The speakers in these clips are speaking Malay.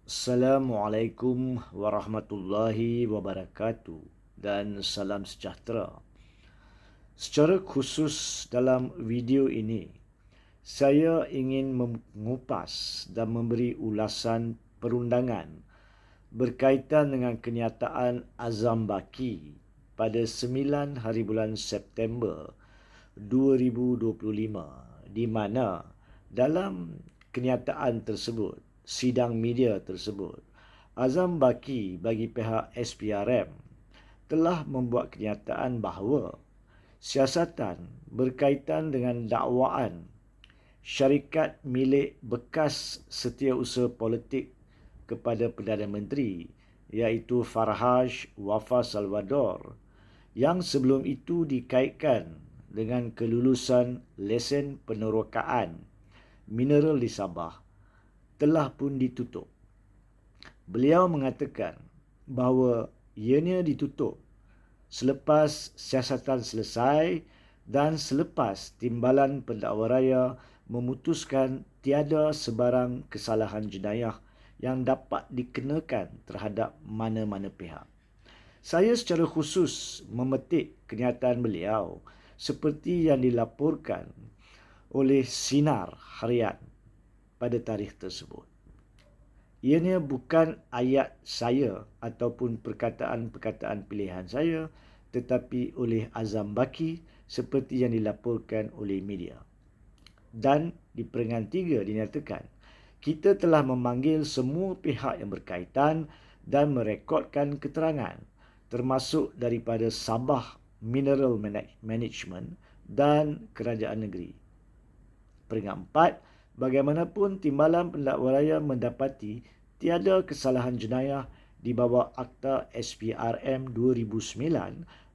Assalamualaikum warahmatullahi wabarakatuh dan salam sejahtera. Secara khusus dalam video ini, saya ingin mengupas dan memberi ulasan perundangan berkaitan dengan kenyataan Azam Baki pada 9 hari bulan September 2025 di mana dalam kenyataan tersebut, sidang media tersebut, Azam Baki bagi pihak SPRM telah membuat kenyataan bahawa siasatan berkaitan dengan dakwaan syarikat milik bekas setiausaha politik kepada Perdana Menteri iaitu Farhaj Wafa Salvador yang sebelum itu dikaitkan dengan kelulusan lesen penerokaan mineral di Sabah telah pun ditutup. Beliau mengatakan bahawa ianya ditutup selepas siasatan selesai dan selepas Timbalan Pendakwa Raya memutuskan tiada sebarang kesalahan jenayah yang dapat dikenakan terhadap mana-mana pihak. Saya secara khusus memetik kenyataan beliau seperti yang dilaporkan oleh Sinar Harian pada tarikh tersebut. Ianya bukan ayat saya ataupun perkataan-perkataan pilihan saya, tetapi oleh Azam Baki seperti yang dilaporkan oleh media. Dan di peringatan 3 dinyatakan, kita telah memanggil semua pihak yang berkaitan dan merekodkan keterangan termasuk daripada Sabah Mineral Management dan Kerajaan Negeri. Peringkat 4, bagaimanapun Timbalan Pendakwa Raya mendapati tiada kesalahan jenayah di bawah Akta SPRM 2009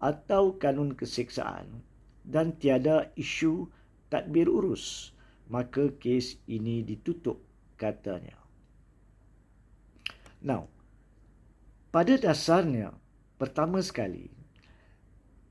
atau Kanun Keseksaan dan tiada isu tadbir urus, maka kes ini ditutup, katanya. Now, pada dasarnya, pertama sekali,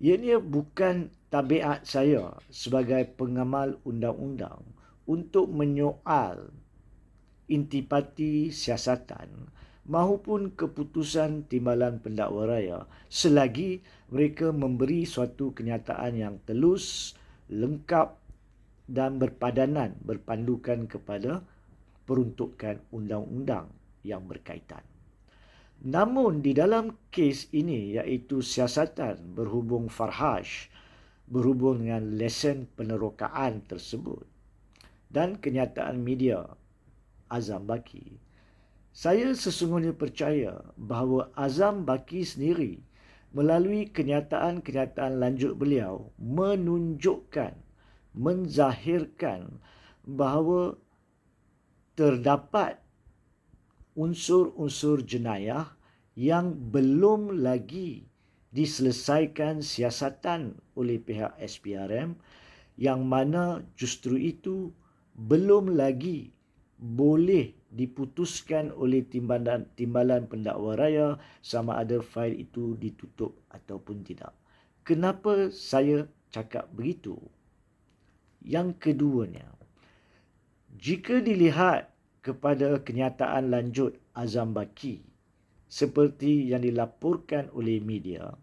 ianya bukan tabiat saya sebagai pengamal undang-undang untuk menyoal intipati siasatan maupun keputusan Timbalan Pendakwa Raya selagi mereka memberi suatu kenyataan yang telus, lengkap dan berpadanan berpandukan kepada peruntukan undang-undang yang berkaitan. Namun di dalam kes ini iaitu siasatan berhubung Farhaj berhubung dengan lesen penerokaan tersebut dan kenyataan media Azam Baki, saya sesungguhnya percaya bahawa Azam Baki sendiri melalui kenyataan-kenyataan lanjut beliau menunjukkan, menzahirkan bahawa terdapat unsur-unsur jenayah yang belum lagi diselesaikan siasatan oleh pihak SPRM yang mana justru itu belum lagi boleh diputuskan oleh Timbalan Pendakwa Raya sama ada fail itu ditutup ataupun tidak. Kenapa saya cakap begitu? Yang keduanya, jika dilihat kepada kenyataan lanjut Azam Baki seperti yang dilaporkan oleh media,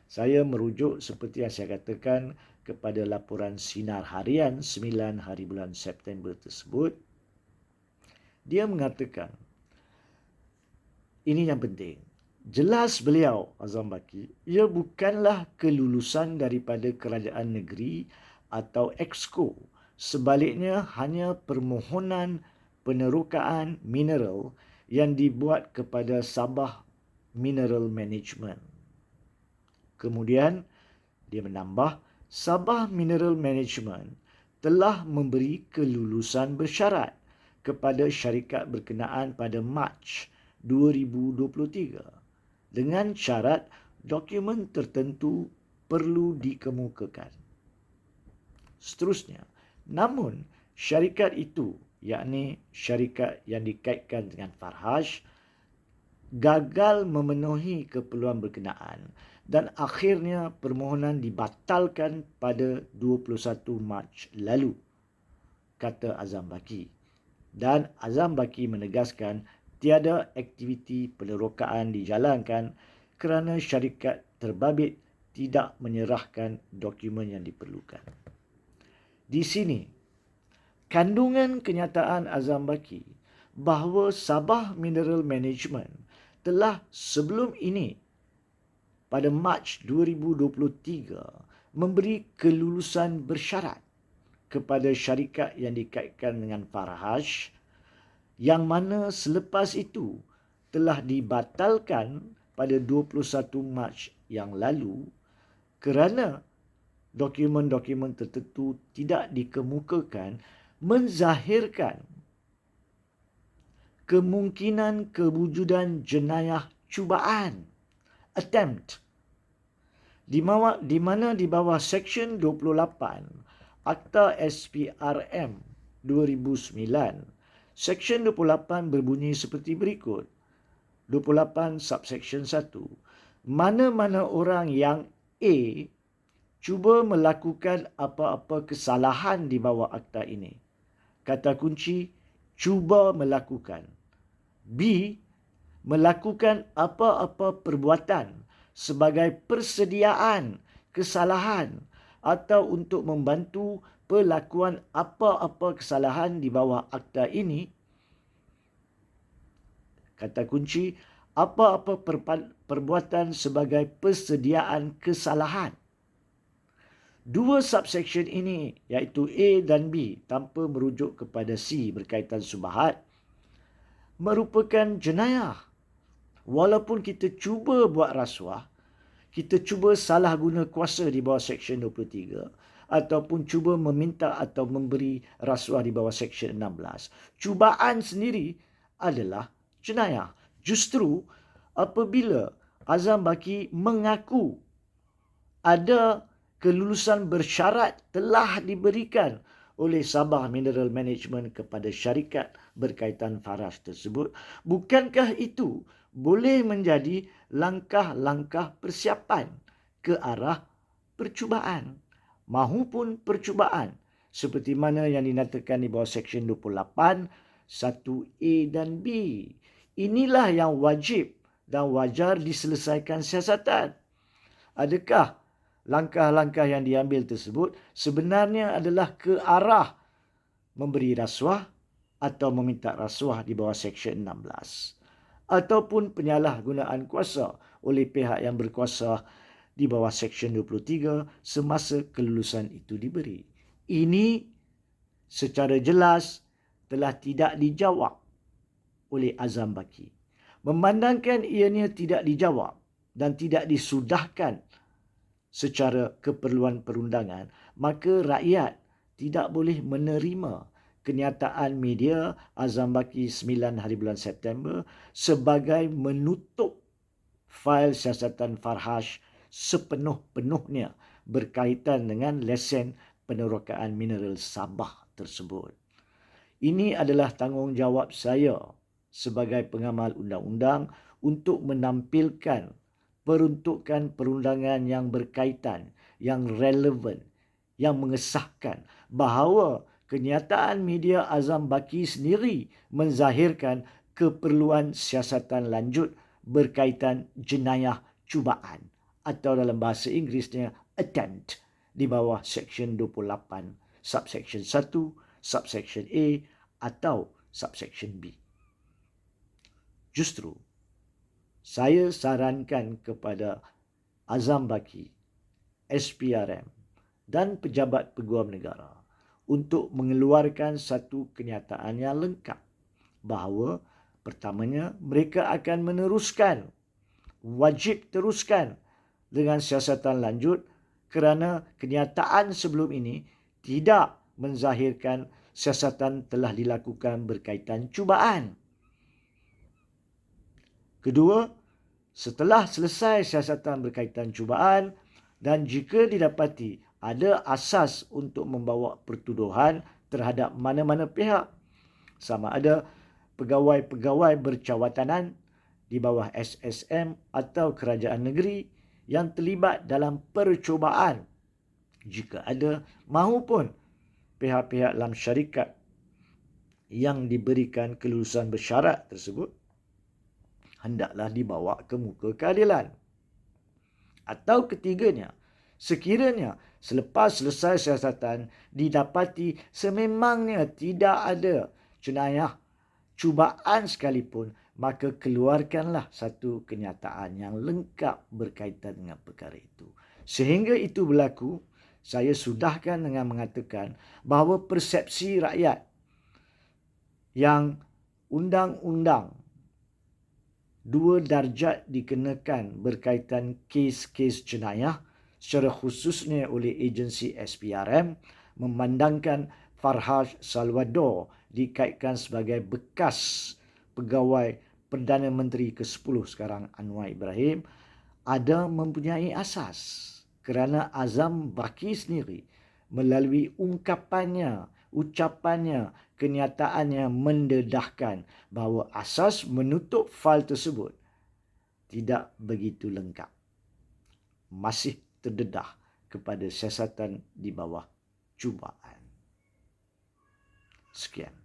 saya merujuk seperti yang saya katakan kepada laporan Sinar Harian 9 hari bulan September tersebut. Dia mengatakan, ini yang penting, jelas beliau Azam Baki, ia bukanlah kelulusan daripada kerajaan negeri atau Exco. Sebaliknya hanya permohonan penerokaan mineral yang dibuat kepada Sabah Mineral Management. Kemudian dia menambah, Sabah Mineral Management telah memberi kelulusan bersyarat kepada syarikat berkenaan pada Mac 2023 dengan syarat dokumen tertentu perlu dikemukakan. Seterusnya, namun syarikat itu, yakni syarikat yang dikaitkan dengan Farhaj, gagal memenuhi keperluan berkenaan dan akhirnya permohonan dibatalkan pada 21 Mac lalu, kata Azam Baki. Dan Azam Baki menegaskan tiada aktiviti penerokaan dijalankan kerana syarikat terbabit tidak menyerahkan dokumen yang diperlukan. Di sini, kandungan kenyataan Azam Baki bahawa Sabah Mineral Management telah sebelum ini pada Mac 2023 memberi kelulusan bersyarat kepada syarikat yang dikaitkan dengan Farhash, yang mana selepas itu telah dibatalkan pada 21 Mac yang lalu kerana dokumen-dokumen tertentu tidak dikemukakan menzahirkan kemungkinan kewujudan jenayah cubaan, attempt, di mana di bawah Seksyen 28 Akta SPRM 2009, Seksyen 28 berbunyi seperti berikut. 28 subsection 1. Mana-mana orang yang A cuba melakukan apa-apa kesalahan di bawah akta ini. Kata kunci, cuba melakukan. B, melakukan apa-apa perbuatan sebagai persediaan kesalahan atau untuk membantu pelakuan apa-apa kesalahan di bawah akta ini. Kata kunci, apa-apa perbuatan sebagai persediaan kesalahan. Dua subsection ini, iaitu A dan B, tanpa merujuk kepada C berkaitan subahat, merupakan jenayah. Walaupun kita cuba buat rasuah, kita cuba salah guna kuasa di bawah Seksyen 23, ataupun cuba meminta atau memberi rasuah di bawah Seksyen 16. Cubaan sendiri adalah jenayah. Justru apabila Azam Baki mengaku ada kelulusan bersyarat telah diberikan oleh Sabah Mineral Management kepada syarikat berkaitan Farhash tersebut, bukankah itu boleh menjadi langkah-langkah persiapan ke arah percubaan mahupun percubaan seperti mana yang dinyatakan di bawah Seksyen 28 1A dan B. Inilah yang wajib dan wajar diselesaikan siasatan. Adakah langkah-langkah yang diambil tersebut sebenarnya adalah ke arah memberi rasuah atau meminta rasuah di bawah Seksyen 16 ataupun penyalahgunaan kuasa oleh pihak yang berkuasa di bawah Seksyen 23 semasa kelulusan itu diberi. Ini secara jelas telah tidak dijawab oleh Azam Baki. Memandangkan ianya tidak dijawab dan tidak disudahkan secara keperluan perundangan, maka rakyat tidak boleh menerima kenyataan media Azam Baki 9 hari bulan September sebagai menutup fail siasatan Farhash sepenuh-penuhnya berkaitan dengan lesen penerokaan mineral Sabah tersebut. Ini adalah tanggungjawab saya sebagai pengamal undang-undang untuk menampilkan peruntukan perundangan yang berkaitan, yang relevan, yang mengesahkan bahawa kenyataan media Azam Baki sendiri menzahirkan keperluan siasatan lanjut berkaitan jenayah cubaan atau dalam bahasa Inggerisnya attempt di bawah Seksyen 28 subsection 1, subsection A atau subsection B. Justru saya sarankan kepada Azam Baki, SPRM dan pejabat peguam negara untuk mengeluarkan satu kenyataan yang lengkap bahawa pertamanya mereka akan meneruskan, wajib teruskan dengan siasatan lanjut kerana kenyataan sebelum ini tidak menzahirkan siasatan telah dilakukan berkaitan cubaan. Kedua, setelah selesai siasatan berkaitan cubaan dan jika didapati ada asas untuk membawa pertuduhan terhadap mana-mana pihak, sama ada pegawai-pegawai bercawatanan di bawah SSM atau kerajaan negeri yang terlibat dalam percubaan, jika ada, mahupun pihak-pihak dalam syarikat yang diberikan kelulusan bersyarat tersebut, hendaklah dibawa ke muka keadilan. Atau ketiganya, sekiranya selepas selesai siasatan didapati sememangnya tidak ada jenayah cubaan sekalipun, maka keluarkanlah satu kenyataan yang lengkap berkaitan dengan perkara itu. Sehingga itu berlaku, saya sudahkan dengan mengatakan bahawa persepsi rakyat yang undang-undang 2 darjat dikenakan berkaitan kes-kes jenayah, secara khususnya oleh agensi SPRM, memandangkan Farhaj Salvador dikaitkan sebagai bekas pegawai Perdana Menteri ke-10 sekarang Anwar Ibrahim, ada mempunyai asas, kerana Azam Baki sendiri melalui ucapannya, kenyataannya mendedahkan bahawa asas menutup fail tersebut tidak begitu lengkap. Masih terdedah kepada siasatan di bawah cubaan. Sekian.